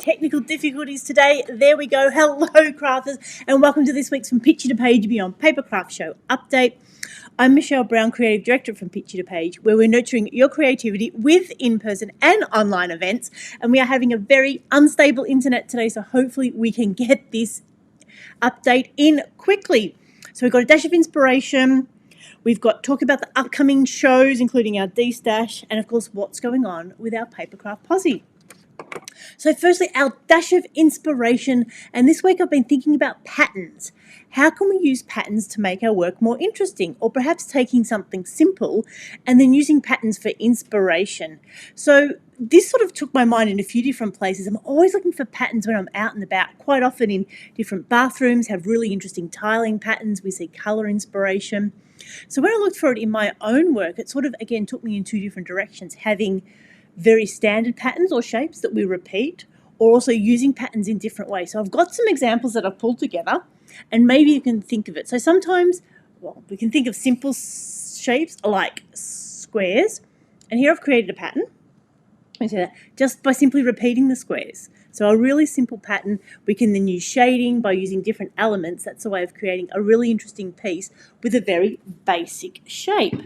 technical difficulties today. There we go. Hello, crafters, and welcome to this week's From Picture to Page Beyond Papercraft Show update. I'm Michelle Brown, Creative Director from Picture to Page, where we're nurturing your creativity with in-person and online events. And we are having a very unstable internet today, so hopefully we can get this update in quickly. So we've got a dash of inspiration. We've got talk about the upcoming shows, including our D-Stash, and of course what's going on with our Papercraft posse. So firstly, our dash of inspiration, and this week I've been thinking about patterns. How can we use patterns to make our work more interesting, or perhaps taking something simple and then using patterns for inspiration? So this sort of took my mind in a few different places. I'm always looking for patterns when I'm out and about, quite often in different bathrooms, have really interesting tiling patterns. We see colour inspiration. So when I looked for it in my own work, it sort of, again, took me in two different directions, having very standard patterns or shapes that we repeat, or also using patterns in different ways. So I've got some examples that I've pulled together, and maybe you can think of it. So sometimes, well, we can think of simple shapes like squares, and here I've created a pattern, just by simply repeating the squares. So a really simple pattern. We can then use shading by using different elements. That's a way of creating a really interesting piece with a very basic shape.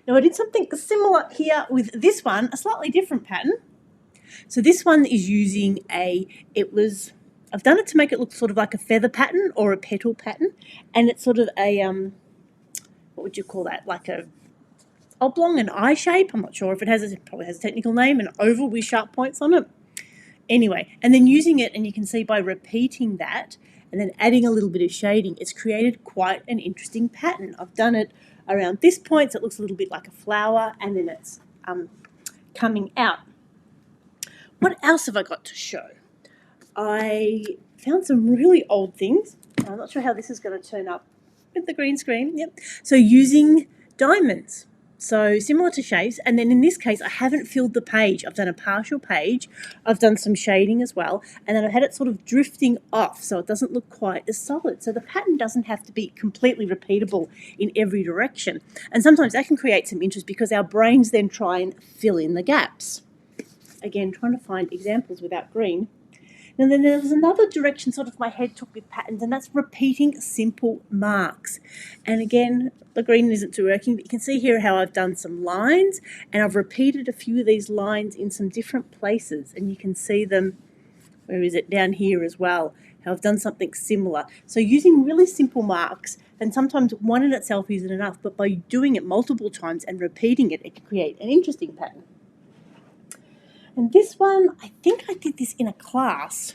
Now I did something similar here with this one, a slightly different pattern. So this one is using I've done it to make it look sort of like a feather pattern or a petal pattern, and it's sort of a, what would you call that, like a oblong, an eye shape. I'm not sure if it probably has a technical name, an oval with sharp points on it. Anyway, and then using it, and you can see by repeating that and then adding a little bit of shading, it's created quite an interesting pattern. I've done it around this point, so it looks a little bit like a flower, and then it's coming out. What else have I got to show? I found some really old things. I'm not sure how this is going to turn up with the green screen. Yep. So using diamonds. So similar to shapes, and then in this case I haven't filled the page. I've done a partial page, I've done some shading as well, and then I've had it sort of drifting off so it doesn't look quite as solid. So the pattern doesn't have to be completely repeatable in every direction. And sometimes that can create some interest because our brains then try and fill in the gaps. Again, trying to find examples without green. And then there was another direction sort of my head took with patterns, and that's repeating simple marks. And again, the green isn't too working, but you can see here how I've done some lines, and I've repeated a few of these lines in some different places, and you can see them, where is it, down here as well, how I've done something similar. So using really simple marks, and sometimes one in itself isn't enough, but by doing it multiple times and repeating it, it can create an interesting pattern. And this one, I think I did this in a class.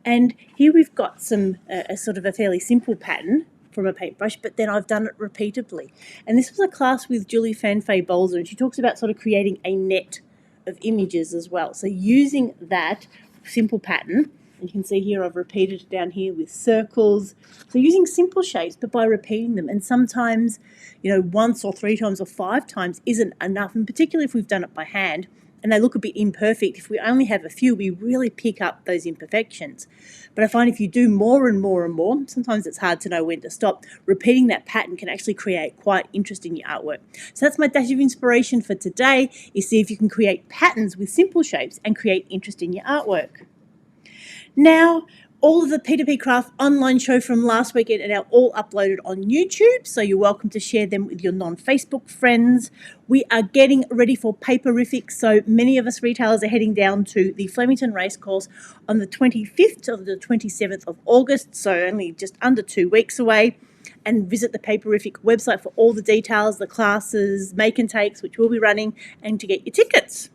And here we've got a sort of a fairly simple pattern from a paintbrush, but then I've done it repeatedly. And this was a class with Julie Fanfay Bolzer, and she talks about sort of creating a net of images as well. So using that simple pattern, and you can see here I've repeated it down here with circles. So using simple shapes, but by repeating them. And sometimes, once or 3 times or 5 times isn't enough, and particularly if we've done it by hand, and they look a bit imperfect. If we only have a few, we really pick up those imperfections. But I find if you do more and more and more, sometimes it's hard to know when to stop. Repeating that pattern can actually create quite interest in your artwork. So that's my dash of inspiration for today, is see if you can create patterns with simple shapes and create interest in your artwork. Now, all of the P2P Craft online show from last weekend are now all uploaded on YouTube, so you're welcome to share them with your non-Facebook friends. We are getting ready for Paperific, so many of us retailers are heading down to the Flemington Racecourse on the 25th to the 27th of August, so only just under 2 weeks away, and visit the Paperific website for all the details, the classes, make and takes, which we'll be running, and to get your tickets.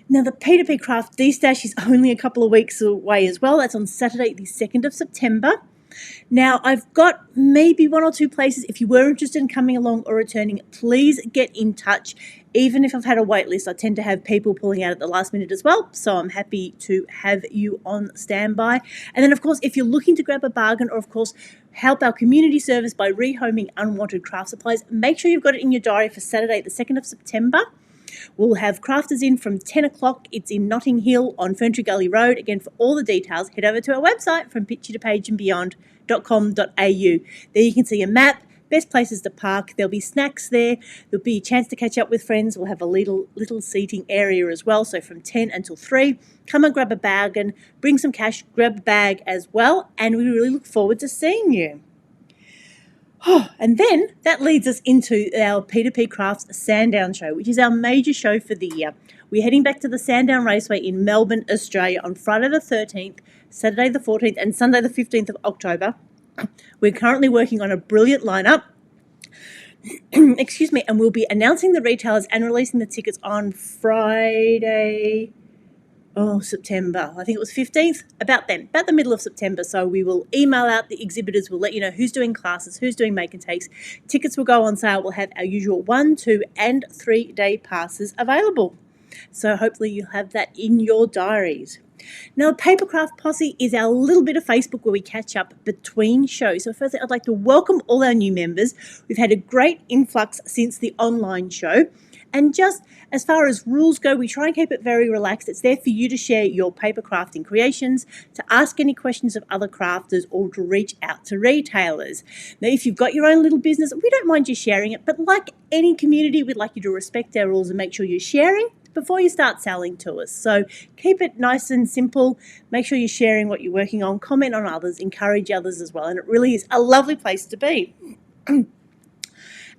Now, the P2P Craft D-Stash is only a couple of weeks away as well. That's on Saturday, the 2nd of September. Now, I've got maybe 1 or 2 places. If you were interested in coming along or returning, please get in touch. Even if I've had a wait list, I tend to have people pulling out at the last minute as well, so I'm happy to have you on standby. And then, of course, if you're looking to grab a bargain or, of course, help our community service by rehoming unwanted craft supplies, make sure you've got it in your diary for Saturday, the 2nd of September. We'll have crafters in from 10 o'clock. It's in Notting Hill on Ferntree Gully Road. Again, for all the details, head over to our website from picturetopageandbeyond.com.au. There you can see a map, best places to park. There'll be snacks there. There'll be a chance to catch up with friends. We'll have a little seating area as well. So from 10 until 3, come and grab a bargain, bring some cash, grab a bag as well. And we really look forward to seeing you. And then that leads us into our Papercrafts Sandown show, which is our major show for the year. We're heading back to the Sandown Raceway in Melbourne, Australia on Friday the 13th, Saturday the 14th and Sunday the 15th of October. We're currently working on a brilliant lineup. Excuse me, and we'll be announcing the retailers and releasing the tickets on Friday, September. I think it was 15th, about the middle of September. So we will email out the exhibitors. We'll let you know who's doing classes, who's doing make and takes. Tickets will go on sale. We'll have our usual 1, 2 and 3 day passes available. So hopefully you'll have that in your diaries. Now, the Papercraft Posse is our little bit of Facebook where we catch up between shows. So firstly, I'd like to welcome all our new members. We've had a great influx since the online show. And just as far as rules go, we try and keep it very relaxed. It's there for you to share your paper crafting creations, to ask any questions of other crafters, or to reach out to retailers. Now, if you've got your own little business, we don't mind you sharing it, but like any community, we'd like you to respect our rules and make sure you're sharing before you start selling to us. So keep it nice and simple. Make sure you're sharing what you're working on, comment on others, encourage others as well. And it really is a lovely place to be.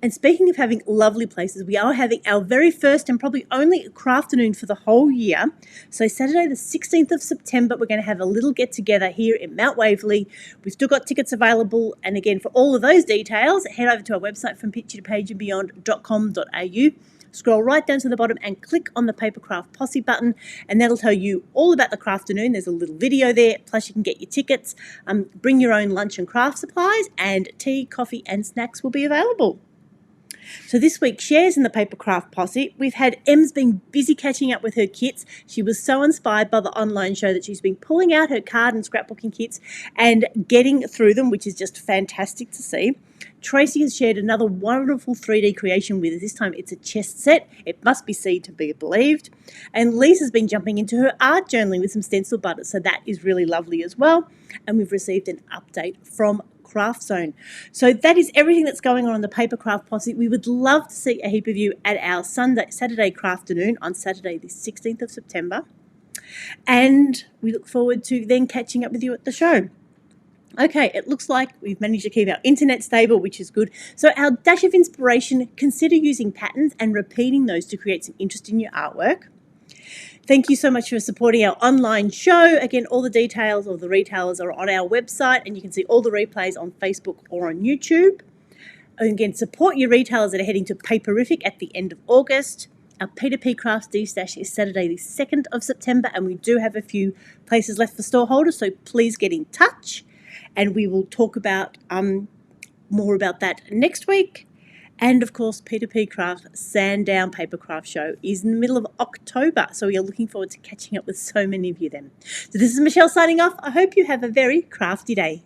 And speaking of having lovely places, we are having our very first and probably only Crafternoon for the whole year. So Saturday the 16th of September, we're going to have a little get-together here in Mount Waverley. We've still got tickets available. And again, for all of those details, head over to our website from picturetopageandbeyond.com.au. Scroll right down to the bottom and click on the Papercraft Posse button, and that'll tell you all about the Crafternoon. There's a little video there, plus you can get your tickets. Bring your own lunch and craft supplies, and tea, coffee and snacks will be available. So this week, shares in the Papercraft Posse. We've had Em's been busy catching up with her kits. She was so inspired by the online show that she's been pulling out her card and scrapbooking kits and getting through them, which is just fantastic to see. Tracy has shared another wonderful 3D creation with us. This time it's a chest set. It must be seen to be believed. And Lisa's been jumping into her art journaling with some stencil butters, so that is really lovely as well. And we've received an update from Craft Zone. So that is everything that's going on in the Papercraft Posse. We would love to see a heap of you at our Saturday Crafternoon on Saturday the 16th of September. And we look forward to then catching up with you at the show. Okay, it looks like we've managed to keep our internet stable, which is good. So our dash of inspiration, consider using patterns and repeating those to create some interest in your artwork. Thank you so much for supporting our online show. Again, all the details of the retailers are on our website, and you can see all the replays on Facebook or on YouTube. And again, support your retailers that are heading to Paperific at the end of August. Our Peter P. Crafts D-Stash is Saturday the 2nd of September, and we do have a few places left for store holders, so please get in touch. And we will talk about more about that next week. And of course, Peter P. Craft Sandown Papercraft Show is in the middle of October. So we are looking forward to catching up with so many of you then. So this is Michelle signing off. I hope you have a very crafty day.